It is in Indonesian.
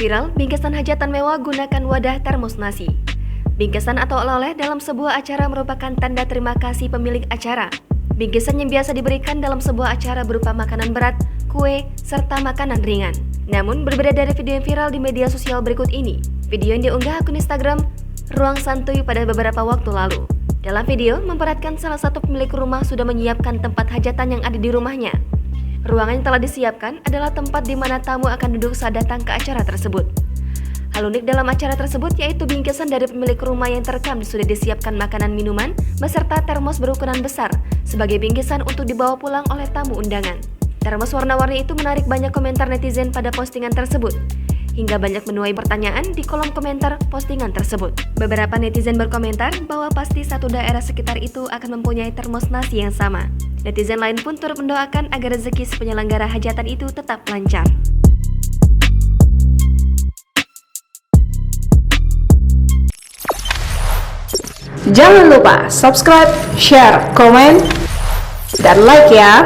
Viral, bingkisan hajatan mewah gunakan wadah termos nasi. Bingkisan atau oleh-oleh dalam sebuah acara merupakan tanda terima kasih pemilik acara. Bingkisan yang biasa diberikan dalam sebuah acara berupa makanan berat, kue, serta makanan ringan. Namun, berbeda dari video yang viral di media sosial berikut ini. Video yang diunggah akun Instagram Ruang Santuy pada beberapa waktu lalu. Dalam video, memperlihatkan salah satu pemilik rumah sudah menyiapkan tempat hajatan yang ada di rumahnya. Ruangan yang telah disiapkan adalah tempat di mana tamu akan duduk saat datang ke acara tersebut. Hal unik dalam acara tersebut yaitu bingkisan dari pemilik rumah yang terekam sudah disiapkan makanan minuman beserta termos berukuran besar sebagai bingkisan untuk dibawa pulang oleh tamu undangan. Termos warna-warni itu menarik banyak komentar netizen pada postingan tersebut, hingga banyak menuai pertanyaan di kolom komentar postingan tersebut. Beberapa netizen berkomentar bahwa pasti satu daerah sekitar itu akan mempunyai termos nasi yang sama. Netizen lain pun turut mendoakan agar rezeki si penyelenggara hajatan itu tetap lancar. Jangan lupa subscribe, share, komen, dan like ya!